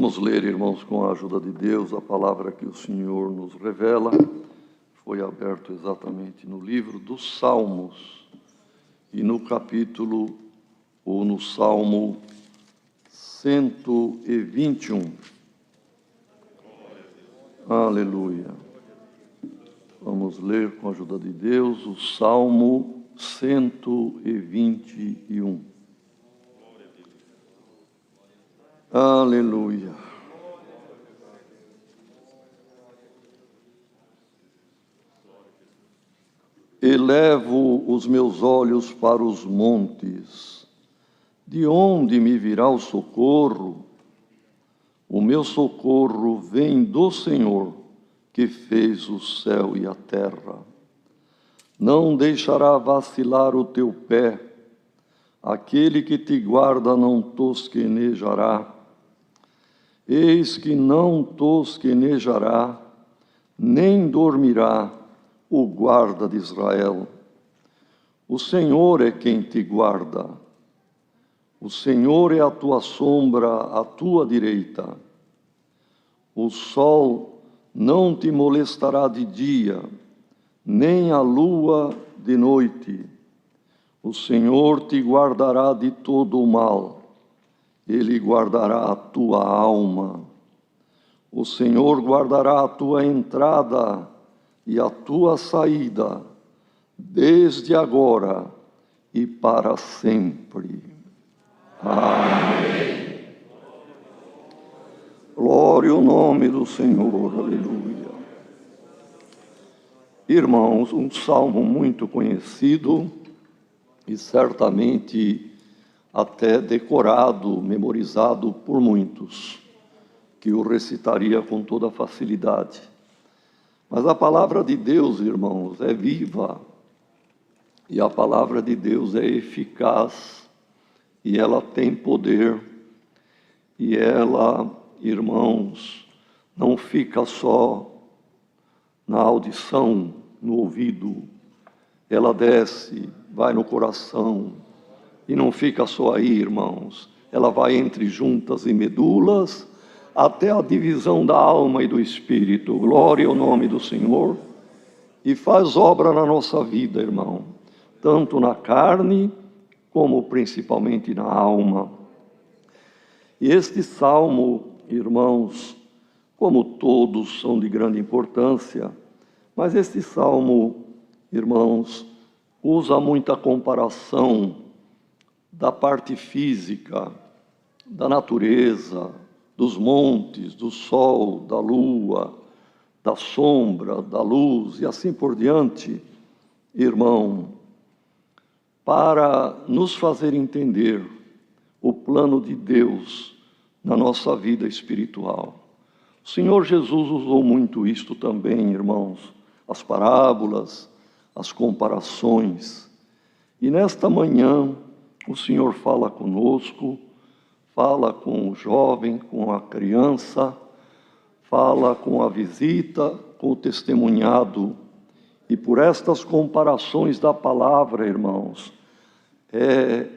Vamos ler, irmãos, com a ajuda de Deus, a palavra que o Senhor nos revela. Foi aberto exatamente no livro dos Salmos e no capítulo, ou no Salmo 121. Aleluia. Vamos ler com a ajuda de Deus o Salmo 121. Aleluia. Elevo os meus olhos para os montes. De onde me virá o socorro? O meu socorro vem do Senhor, que fez o céu e a terra. Não deixará vacilar o teu pé. Aquele que te guarda não tosquenejará. Eis que não tosquenejará, nem dormirá o guarda de Israel. O Senhor é quem te guarda. O Senhor é a tua sombra, à tua direita. O sol não te molestará de dia, nem a lua de noite. O Senhor te guardará de todo o mal. Ele guardará a tua alma. O Senhor guardará a tua entrada e a tua saída, desde agora e para sempre. Amém. Glória ao nome do Senhor. Aleluia. Irmãos, um salmo muito conhecido e certamente até decorado, memorizado por muitos, que o recitaria com toda facilidade. Mas a palavra de Deus, irmãos, é viva, e a palavra de Deus é eficaz, e ela tem poder, e ela, irmãos, não fica só na audição, no ouvido, ela desce, vai no coração, e não fica só aí, irmãos. Ela vai entre juntas e medulas, até a divisão da alma e do espírito. Glória ao nome do Senhor. E faz obra na nossa vida, irmão. Tanto na carne, como principalmente na alma. E este salmo, irmãos, como todos são de grande importância, mas este salmo, irmãos, usa muita comparação da parte física, da natureza, dos montes, do sol, da lua, da sombra, da luz e assim por diante, irmão, para nos fazer entender o plano de Deus na nossa vida espiritual. O Senhor Jesus usou muito isto também, irmãos, as parábolas, as comparações. E nesta manhã, o Senhor fala conosco, fala com o jovem, com a criança, fala com a visita, com o testemunhado. E por estas comparações da palavra, irmãos, é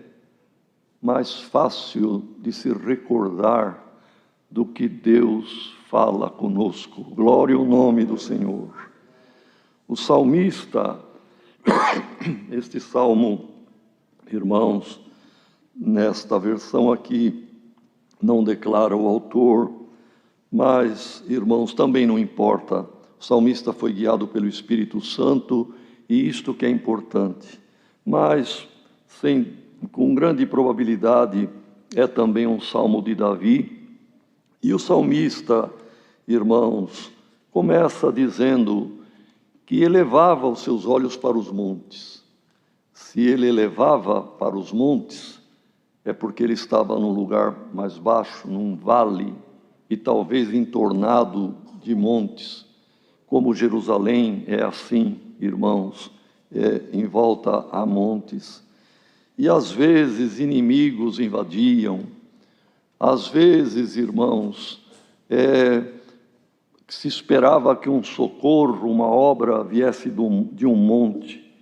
mais fácil de se recordar do que Deus fala conosco. Glória ao nome do Senhor. O salmista, este salmo, irmãos, nesta versão aqui, não declara o autor, mas, irmãos, também não importa. O salmista foi guiado pelo Espírito Santo, e isto que é importante. Mas, com grande probabilidade, é também um salmo de Davi. E o salmista, irmãos, começa dizendo que elevava os seus olhos para os montes. Se ele elevava para os montes, é porque ele estava num lugar mais baixo, num vale, e talvez entornado de montes. Como Jerusalém é assim, irmãos, em volta a montes. E às vezes inimigos invadiam, às vezes, irmãos, se esperava que um socorro, uma obra viesse de um monte,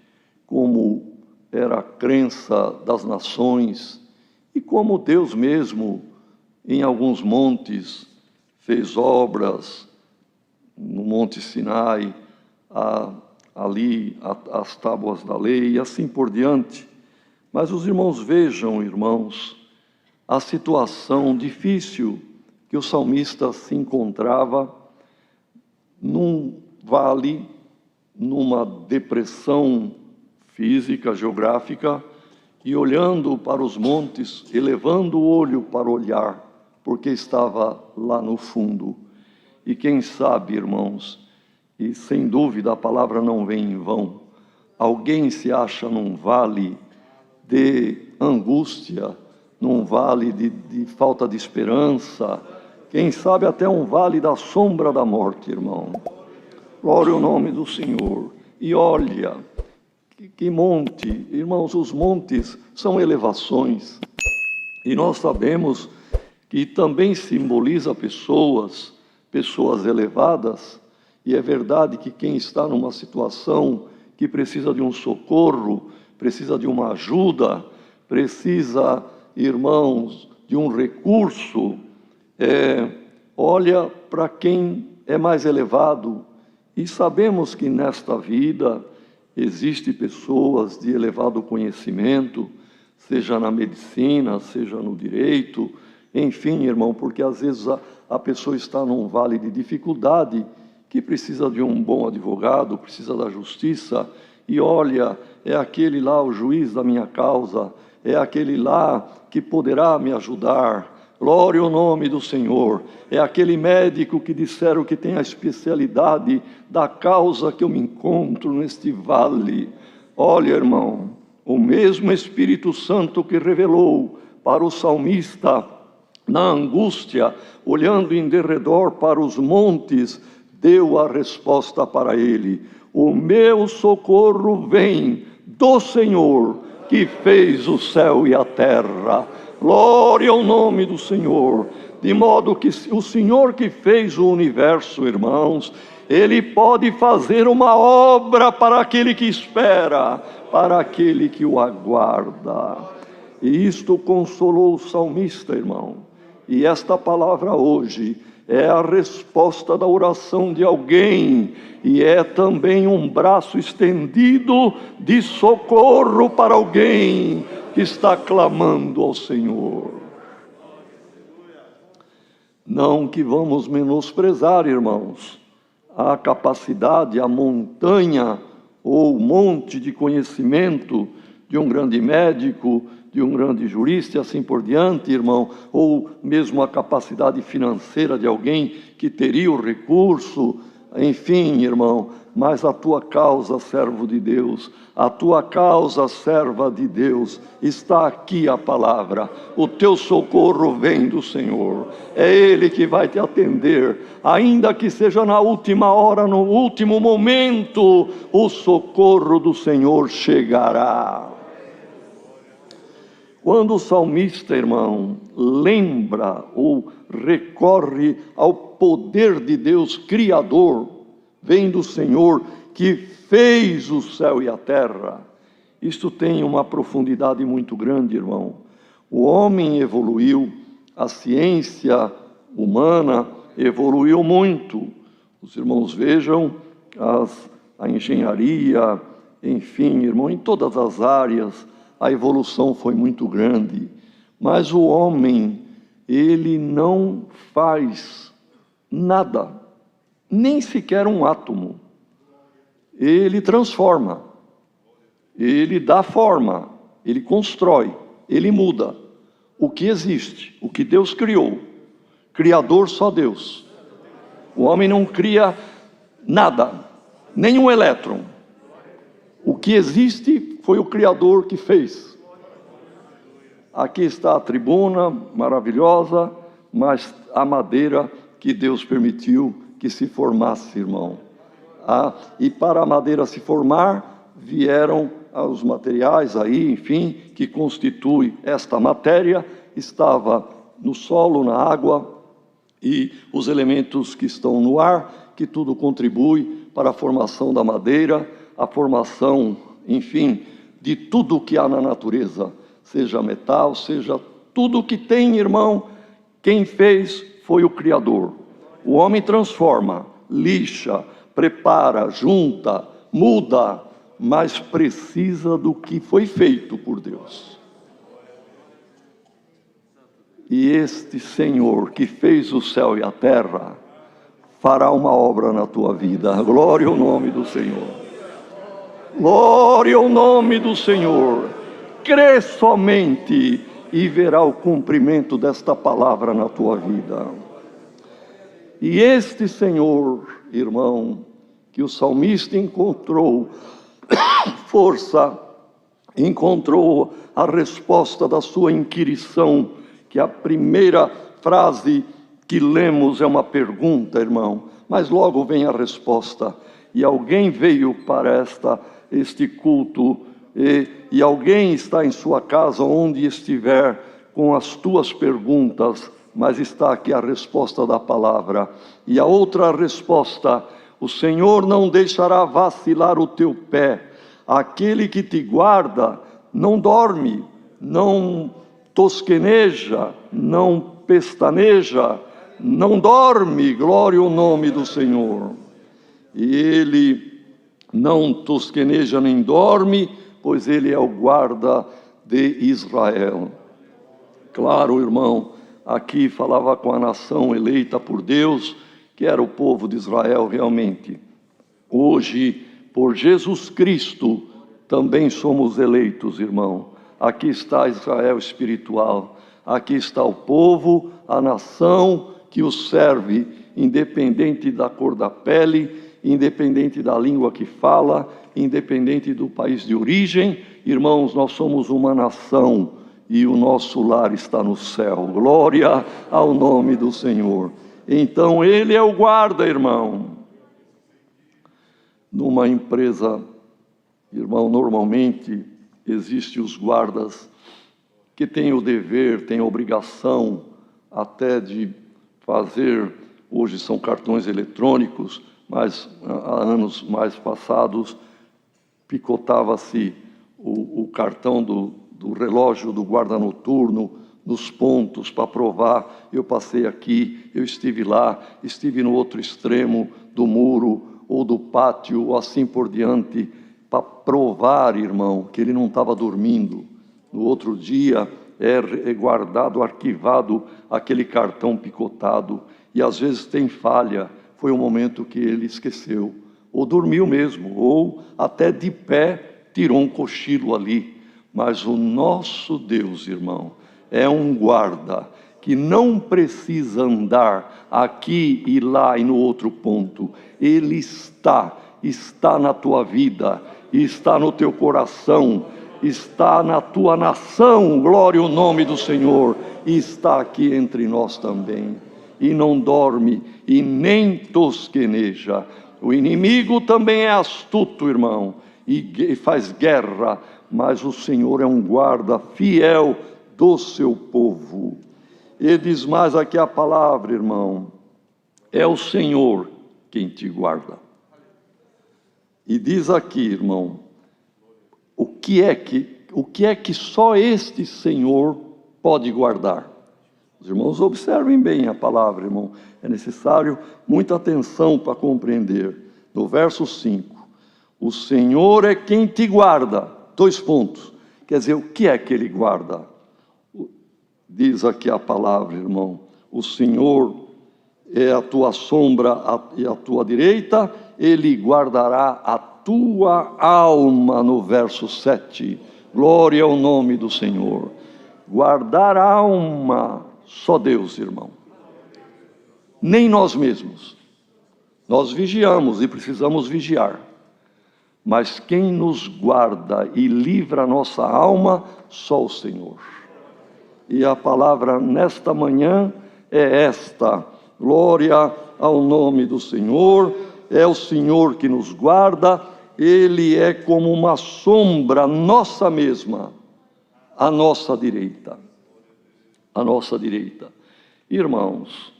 como era a crença das nações, e como Deus mesmo, em alguns montes, fez obras no Monte Sinai, ali as tábuas da lei e assim por diante. Mas os irmãos vejam, irmãos, a situação difícil que o salmista se encontrava num vale, numa depressão física, geográfica, e olhando para os montes, elevando o olho para olhar, porque estava lá no fundo. E quem sabe, irmãos, e sem dúvida a palavra não vem em vão, alguém se acha num vale de angústia, num vale de falta de esperança, quem sabe até um vale da sombra da morte, irmão. Glória ao nome do Senhor. E olha, que monte, irmãos, os montes são elevações, e nós sabemos que também simboliza pessoas elevadas, e é verdade que quem está numa situação que precisa de um socorro, precisa de uma ajuda, precisa, irmãos, de um recurso, olha para quem é mais elevado, e sabemos que nesta vida existem pessoas de elevado conhecimento, seja na medicina, seja no direito, enfim, irmão, porque às vezes a pessoa está num vale de dificuldade, que precisa de um bom advogado, precisa da justiça, e olha, é aquele lá o juiz da minha causa, é aquele lá que poderá me ajudar. Glória ao nome do Senhor. É aquele médico que disseram que tem a especialidade da causa que eu me encontro neste vale. Olha, irmão, o mesmo Espírito Santo que revelou para o salmista na angústia, olhando em derredor para os montes, deu a resposta para ele: o meu socorro vem do Senhor, que fez o céu e a terra. Glória ao nome do Senhor. De modo que o Senhor que fez o universo, irmãos, Ele pode fazer uma obra para aquele que espera, para aquele que o aguarda. E isto consolou o salmista, irmão. E esta palavra hoje é a resposta da oração de alguém, e é também um braço estendido de socorro para alguém que está clamando ao Senhor. Não que vamos menosprezar, irmãos, a capacidade, a montanha ou monte de conhecimento de um grande médico, de um grande jurista e assim por diante, irmão, ou mesmo a capacidade financeira de alguém que teria o recurso, enfim, irmão, mas a tua causa, servo de Deus, a tua causa, serva de Deus, está aqui a palavra, o teu socorro vem do Senhor, é Ele que vai te atender, ainda que seja na última hora, no último momento, o socorro do Senhor chegará. Quando o salmista, irmão, lembra ou recorre ao poder de Deus Criador, vem do Senhor que fez o céu e a terra, isto tem uma profundidade muito grande, irmão. O homem evoluiu, a ciência humana evoluiu muito. Os irmãos vejam a engenharia, enfim, irmão, em todas as áreas, a evolução foi muito grande, mas o homem, ele não faz nada, nem sequer um átomo. Ele transforma, ele dá forma, ele constrói, ele muda o que existe, o que Deus criou. Criador só Deus. O homem não cria nada, nem um elétron. O que existe foi o Criador que fez. Aqui está a tribuna maravilhosa, mas a madeira que Deus permitiu que se formasse, irmão. E para a madeira se formar, vieram os materiais aí, enfim, que constitui esta matéria, estava no solo, na água, e os elementos que estão no ar, que tudo contribui para a formação da madeira, a formação, enfim, de tudo que há na natureza, seja metal, seja tudo que tem, irmão, quem fez foi o Criador. O homem transforma, lixa, prepara, junta, muda, mas precisa do que foi feito por Deus. E este Senhor que fez o céu e a terra, fará uma obra na tua vida. Glória ao nome do Senhor. Glória ao nome do Senhor. Crê somente e verá o cumprimento desta palavra na tua vida. E este Senhor, irmão, que o salmista encontrou força, encontrou a resposta da sua inquirição, que a primeira frase que lemos é uma pergunta, irmão, mas logo vem a resposta. E alguém veio para este culto, e alguém está em sua casa, onde estiver, com as tuas perguntas, mas está aqui a resposta da palavra. E a outra resposta: o Senhor não deixará vacilar o teu pé. Aquele que te guarda não dorme, não tosqueneja, não pestaneja, não dorme. Glória ao nome do Senhor. E ele não tosqueneja nem dorme, pois ele é o guarda de Israel. Claro, irmão, aqui falava com a nação eleita por Deus, que era o povo de Israel realmente. Hoje, por Jesus Cristo, também somos eleitos, irmão. Aqui está Israel espiritual, aqui está o povo, a nação que o serve, independente da cor da pele, independente da língua que fala, independente do país de origem. Irmãos, nós somos uma nação e o nosso lar está no céu. Glória ao nome do Senhor. Então ele é o guarda, irmão. Numa empresa, irmão, normalmente existem os guardas que têm o dever, têm a obrigação até de fazer, hoje são cartões eletrônicos, mas há anos mais passados picotava-se o cartão do relógio do guarda noturno nos pontos para provar: eu passei aqui, eu estive lá, estive no outro extremo do muro ou do pátio, ou assim por diante, para provar, irmão, que ele não estava dormindo. No outro dia é guardado, arquivado aquele cartão picotado, e às vezes tem falha. Foi o momento que ele esqueceu, ou dormiu mesmo, ou até de pé tirou um cochilo ali. Mas o nosso Deus, irmão, é um guarda que não precisa andar aqui e lá e no outro ponto. Ele está na tua vida, está no teu coração, está na tua nação. Glória ao nome do Senhor. E está aqui entre nós também. E não dorme e nem tosqueneja. O inimigo também é astuto, irmão, e faz guerra, mas o Senhor é um guarda fiel do seu povo. E diz mais aqui a palavra, irmão: é o Senhor quem te guarda. E diz aqui, irmão, o que é que só este Senhor pode guardar? Os irmãos observem bem a palavra, irmão. É necessário muita atenção para compreender. No verso 5, o Senhor é quem te guarda. 2 pontos. Quer dizer, o que é que ele guarda? Diz aqui a palavra, irmão: o Senhor é a tua sombra e a tua direita, ele guardará a tua alma. No verso 7, glória ao nome do Senhor. Guardar a alma, só Deus, irmão. Nem nós mesmos. Nós vigiamos e precisamos vigiar. Mas quem nos guarda e livra a nossa alma, só o Senhor. E a palavra nesta manhã é esta: glória ao nome do Senhor. É o Senhor que nos guarda. Ele é como uma sombra nossa mesma, à nossa direita. À nossa direita. Irmãos,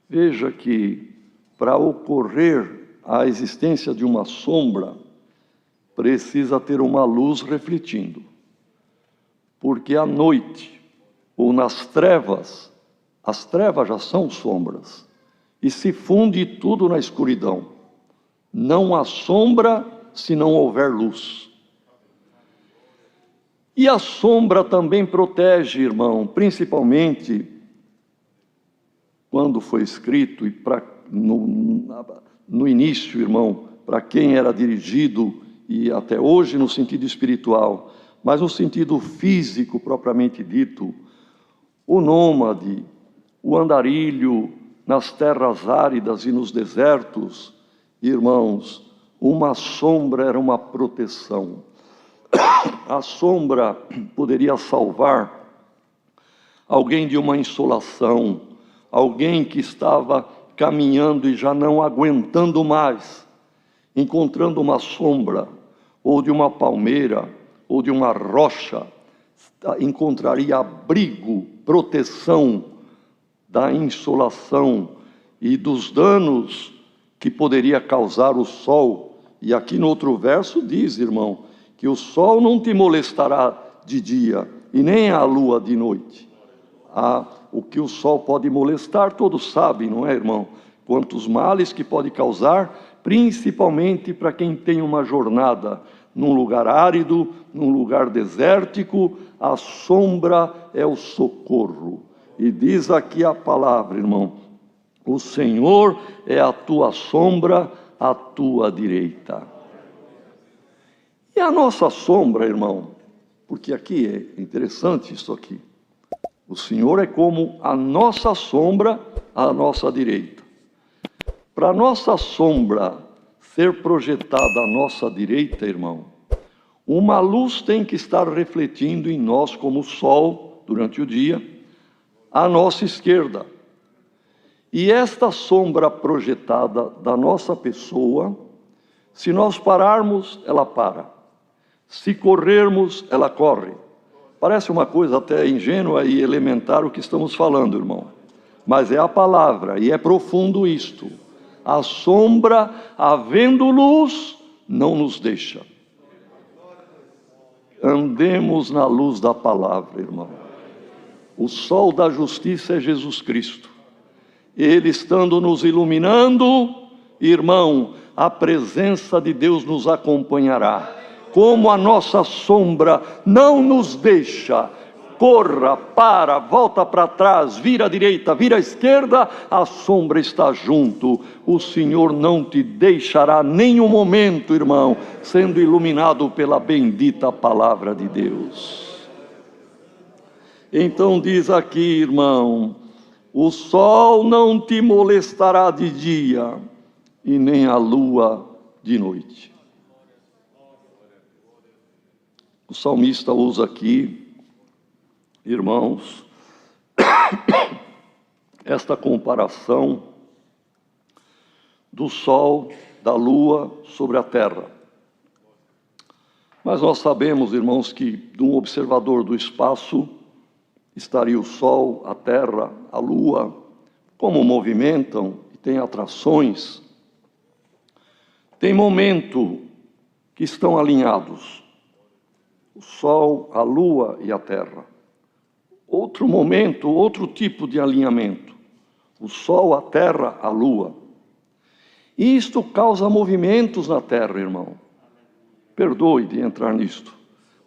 veja que para ocorrer a existência de uma sombra, precisa ter uma luz refletindo. Porque à noite, ou nas trevas, as trevas já são sombras. e se funde tudo na escuridão. Não há sombra se não houver luz. E a sombra também protege, irmão, principalmente quando foi escrito, e no início, irmão, para quem era dirigido, e até hoje no sentido espiritual, mas no sentido físico propriamente dito, o nômade, o andarilho nas terras áridas e nos desertos, irmãos, uma sombra era uma proteção. A sombra poderia salvar alguém de uma insolação, alguém que estava caminhando e já não aguentando mais, encontrando uma sombra, ou de uma palmeira, ou de uma rocha, encontraria abrigo, proteção da insolação e dos danos que poderia causar o sol. E aqui no outro verso diz, irmão, que o sol não te molestará de dia, e nem a lua de noite. O que o sol pode molestar, todos sabem, não é, irmão? Quantos males que pode causar, principalmente para quem tem uma jornada num lugar árido, num lugar desértico. A sombra é o socorro. E diz aqui a palavra, irmão, o Senhor é a tua sombra, à tua direita. E a nossa sombra, irmão, porque aqui é interessante isso aqui. O Senhor é como a nossa sombra à nossa direita. Para a nossa sombra ser projetada à nossa direita, irmão, uma luz tem que estar refletindo em nós como o sol durante o dia, à nossa esquerda. E esta sombra projetada da nossa pessoa, se nós pararmos, ela para. Se corrermos, ela corre. Parece uma coisa até ingênua e elementar o que estamos falando, irmão. Mas é a palavra, e é profundo isto. A sombra, havendo luz, não nos deixa. Andemos na luz da palavra, irmão. O sol da justiça é Jesus Cristo. Ele estando nos iluminando, irmão, a presença de Deus nos acompanhará. Como a nossa sombra não nos deixa, corra, para, volta para trás, vira à direita, vira à esquerda, a sombra está junto. O Senhor não te deixará nenhum momento, irmão, sendo iluminado pela bendita palavra de Deus. Então diz aqui, irmão, o sol não te molestará de dia, e nem a lua de noite. O salmista usa aqui, irmãos, esta comparação do sol, da lua sobre a terra. Mas nós sabemos, irmãos, que de um observador do espaço estaria o sol, a terra, a lua, como movimentam e têm atrações. Tem momento que estão alinhados. O sol, a lua e a terra. Outro momento, outro tipo de alinhamento. O sol, a terra, a lua. E isto causa movimentos na terra, irmão. Perdoe de entrar nisto,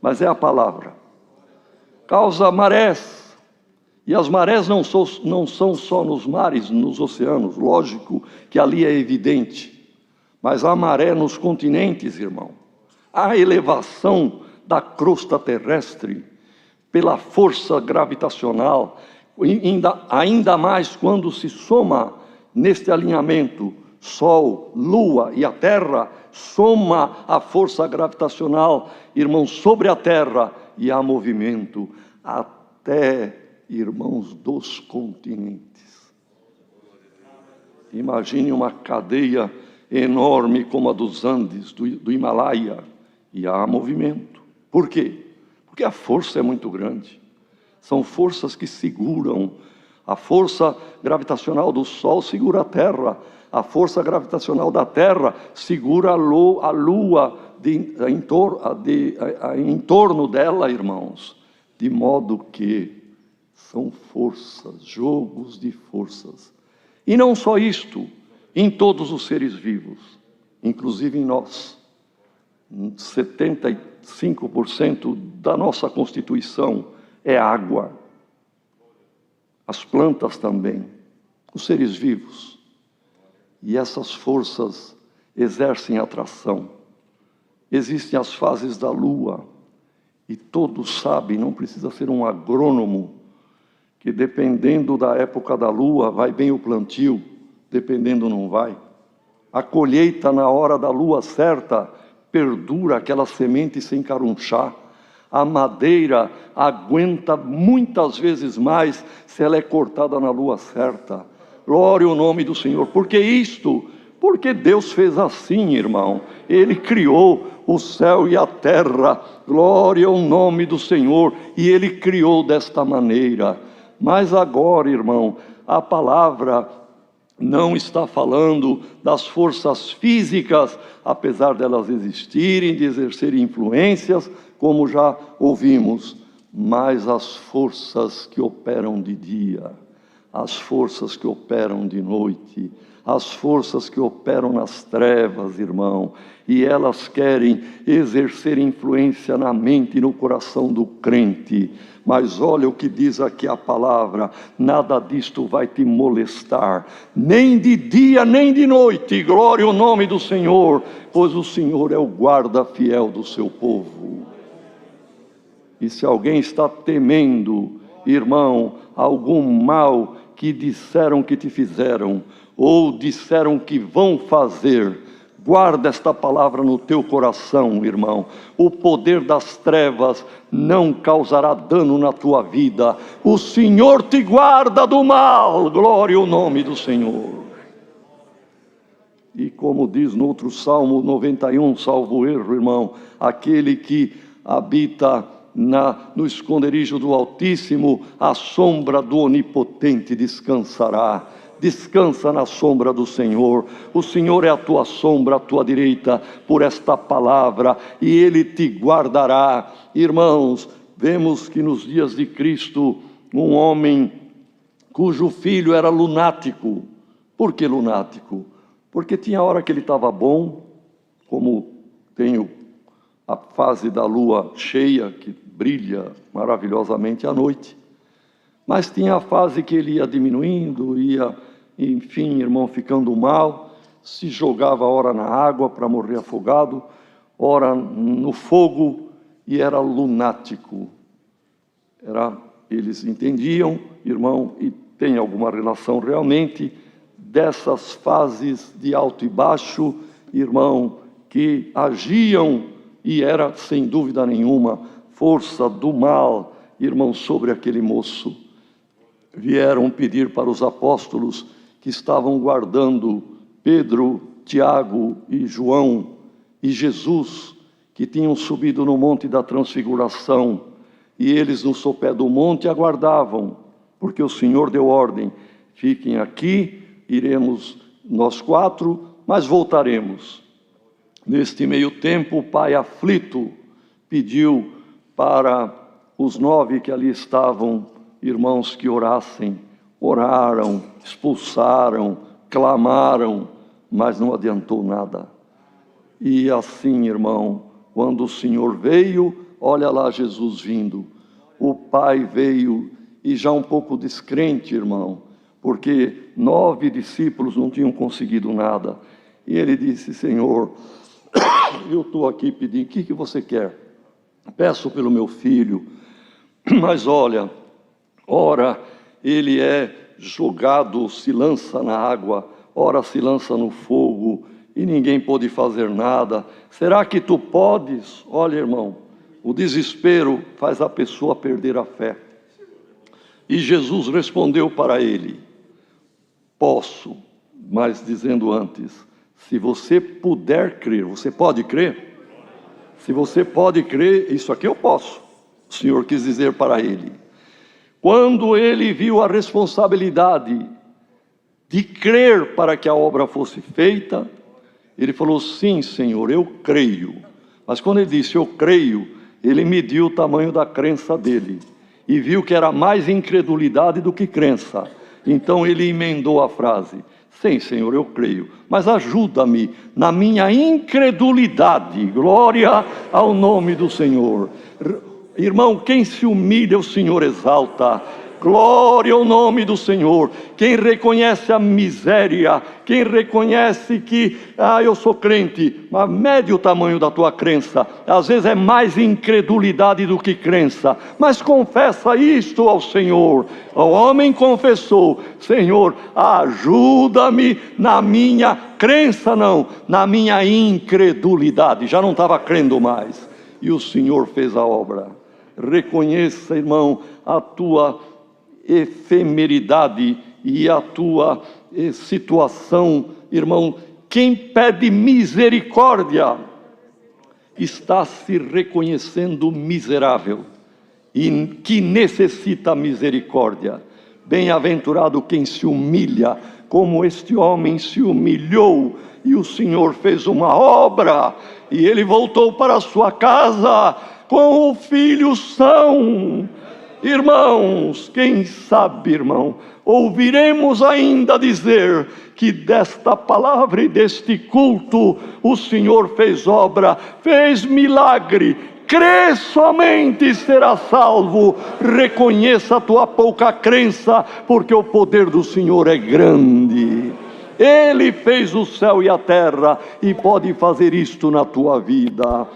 mas é a palavra. Causa marés. E as marés não são só nos mares, nos oceanos. Lógico que ali é evidente. Mas há maré nos continentes, irmão. Há elevação da crosta terrestre, pela força gravitacional, ainda mais quando se soma neste alinhamento, Sol, Lua e a Terra, soma a força gravitacional, irmãos, sobre a Terra, e há movimento até, irmãos, dos continentes. Imagine uma cadeia enorme como a dos Andes, do Himalaia, e há movimento. Por quê? Porque a força é muito grande. São forças que seguram. A força gravitacional do Sol segura a Terra. A força gravitacional da Terra segura a Lua em torno dela, irmãos. De modo que são forças, jogos de forças. E não só isto, em todos os seres vivos, inclusive em nós. 75% da nossa constituição é água. As plantas também, os seres vivos. E essas forças exercem atração. Existem as fases da lua, e todos sabem, não precisa ser um agrônomo, que dependendo da época da lua, vai bem o plantio, dependendo não vai. A colheita na hora da lua certa, perdura aquela semente sem carunchar. A madeira aguenta muitas vezes mais se ela é cortada na lua certa. Glória ao nome do Senhor. Por que isto? Porque Deus fez assim, irmão. Ele criou o céu e a terra. Glória ao nome do Senhor. E Ele criou desta maneira. Mas agora, irmão, a palavra não está falando das forças físicas, apesar delas existirem, de exercerem influências, como já ouvimos, mas as forças que operam de dia, as forças que operam de noite, as forças que operam nas trevas, irmão, e elas querem exercer influência na mente e no coração do crente. Mas olha o que diz aqui a palavra: nada disto vai te molestar, nem de dia nem de noite. Glória ao nome do Senhor, pois o Senhor é o guarda fiel do seu povo. E se alguém está temendo, irmão, algum mal que disseram que te fizeram, ou disseram que vão fazer, guarda esta palavra no teu coração, irmão. O poder das trevas não causará dano na tua vida. O Senhor te guarda do mal. Glória ao nome do Senhor. E como diz no outro Salmo 91, salvo erro, irmão, aquele que habita no esconderijo do Altíssimo, a sombra do Onipotente descansará. Descansa na sombra do Senhor. O Senhor é a tua sombra, a tua direita, por esta palavra, e Ele te guardará. Irmãos, vemos que nos dias de Cristo, um homem cujo filho era lunático. Por que lunático? Porque tinha hora que ele estava bom, como tem a fase da lua cheia, que brilha maravilhosamente à noite. Mas tinha a fase que ele ia diminuindo, enfim, irmão, ficando mal, se jogava ora na água para morrer afogado, ora no fogo, e era lunático. Eles entendiam, irmão, e tem alguma relação realmente, dessas fases de alto e baixo, irmão, que agiam, e era, sem dúvida nenhuma, força do mal, irmão, sobre aquele moço. Vieram pedir para os apóstolos que estavam guardando Pedro, Tiago e João e Jesus, que tinham subido no monte da transfiguração, e eles no sopé do monte aguardavam, porque o Senhor deu ordem: fiquem aqui, iremos nós 4, mas voltaremos. Neste meio tempo, o pai aflito pediu para os 9 que ali estavam, irmãos, que orassem. Oraram, expulsaram, clamaram, mas não adiantou nada. E assim, irmão, quando o Senhor veio, olha lá Jesus vindo. O pai veio, e já um pouco descrente, irmão, porque 9 discípulos não tinham conseguido nada. E ele disse: Senhor, eu estou aqui pedindo, o que você quer? Peço pelo meu filho, mas olha, ora ele é jogado, se lança na água, ora se lança no fogo, e ninguém pode fazer nada. Será que tu podes? Olha, irmão, o desespero faz a pessoa perder a fé. E Jesus respondeu para ele: posso, mas dizendo antes, se você puder crer. Você pode crer? Se você pode crer, isso aqui eu posso. O Senhor quis dizer para ele. Quando ele viu a responsabilidade de crer para que a obra fosse feita, ele falou: sim, Senhor, eu creio. Mas quando ele disse eu creio, ele mediu o tamanho da crença dele e viu que era mais incredulidade do que crença. Então ele emendou a frase: sim, Senhor, eu creio, mas ajuda-me na minha incredulidade. Glória ao nome do Senhor. Irmão, quem se humilha, o Senhor exalta. Glória ao nome do Senhor. Quem reconhece a miséria, quem reconhece que, eu sou crente, mas mede o tamanho da tua crença. Às vezes é mais incredulidade do que crença, mas confessa isto ao Senhor. O homem confessou: Senhor, ajuda-me na minha crença, não, na minha incredulidade. Já não estava crendo mais, e o Senhor fez a obra. Reconheça, irmão, a tua efemeridade e a tua situação, irmão. Quem pede misericórdia está se reconhecendo miserável e que necessita misericórdia. Bem-aventurado quem se humilha, como este homem se humilhou, e o Senhor fez uma obra, e ele voltou para a sua casa com o filho são. Irmãos, quem sabe, irmão, ouviremos ainda dizer que desta palavra e deste culto o Senhor fez obra, fez milagre. Crê somente e será salvo. Reconheça a tua pouca crença, porque o poder do Senhor é grande. Ele fez o céu e a terra e pode fazer isto na tua vida.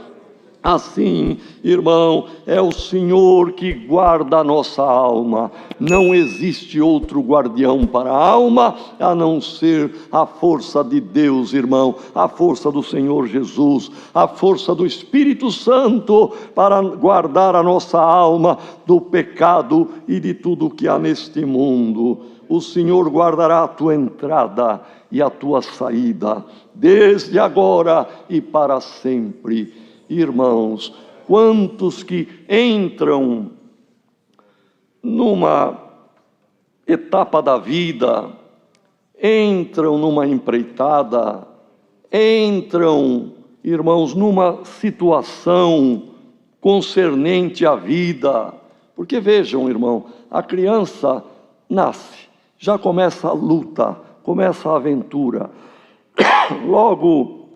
Assim, irmão, é o Senhor que guarda a nossa alma. Não existe outro guardião para a alma a não ser a força de Deus, irmão, a força do Senhor Jesus, a força do Espírito Santo para guardar a nossa alma do pecado e de tudo que há neste mundo. O Senhor guardará a tua entrada e a tua saída, desde agora e para sempre. Irmãos, quantos que entram numa etapa da vida, entram numa empreitada, entram, irmãos, numa situação concernente à vida. Porque vejam, irmão, a criança nasce, já começa a luta, começa a aventura. Logo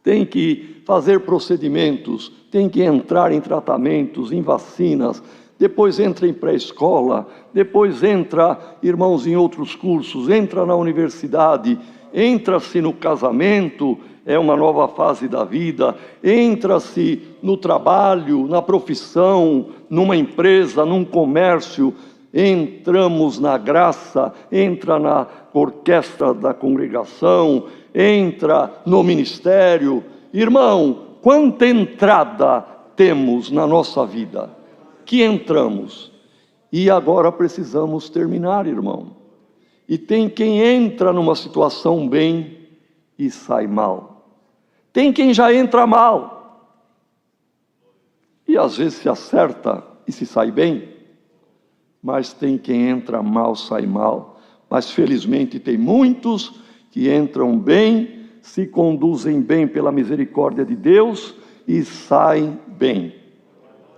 tem que fazer procedimentos, tem que entrar em tratamentos, em vacinas, depois entra em pré-escola, depois entra, irmãos, em outros cursos, entra na universidade, entra-se no casamento, é uma nova fase da vida, entra-se no trabalho, na profissão, numa empresa, num comércio, entramos na graça, entra na orquestra da congregação, entra no ministério. Irmão, quanta entrada temos na nossa vida, que entramos, e agora precisamos terminar, irmão. E tem quem entra numa situação bem e sai mal. Tem quem já entra mal, e às vezes se acerta e se sai bem, mas tem quem entra mal, sai mal. Mas felizmente tem muitos que entram bem, se conduzem bem pela misericórdia de Deus e saem bem.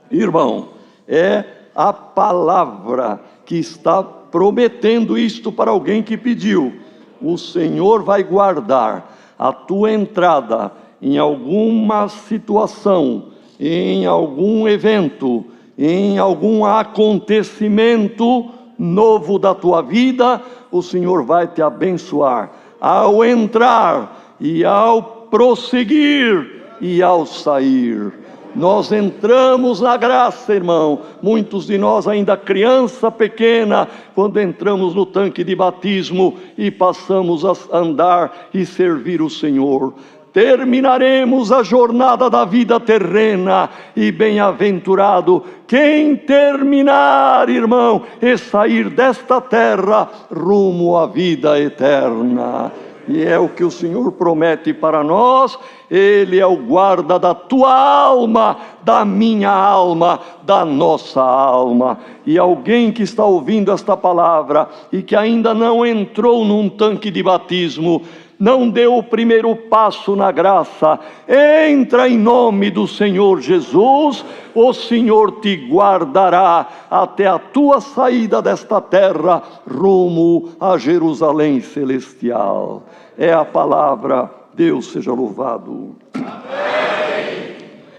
Irmão, é a palavra que está prometendo isto para alguém que pediu. O Senhor vai guardar a tua entrada em alguma situação, em algum evento, em algum acontecimento novo da tua vida. O Senhor vai te abençoar ao entrar e ao prosseguir e ao sair. Nós entramos na graça, irmão. Muitos de nós ainda criança pequena, quando entramos no tanque de batismo e passamos a andar e servir o Senhor. Terminaremos a jornada da vida terrena, e bem-aventurado quem terminar, irmão, e sair desta terra rumo à vida eterna. E é o que o Senhor promete para nós. Ele é o guarda da tua alma, da minha alma, da nossa alma. E alguém que está ouvindo esta palavra e que ainda não entrou num tanque de batismo, não deu o primeiro passo na graça, entra em nome do Senhor Jesus, o Senhor te guardará até a tua saída desta terra, rumo a Jerusalém celestial. É a palavra, Deus seja louvado.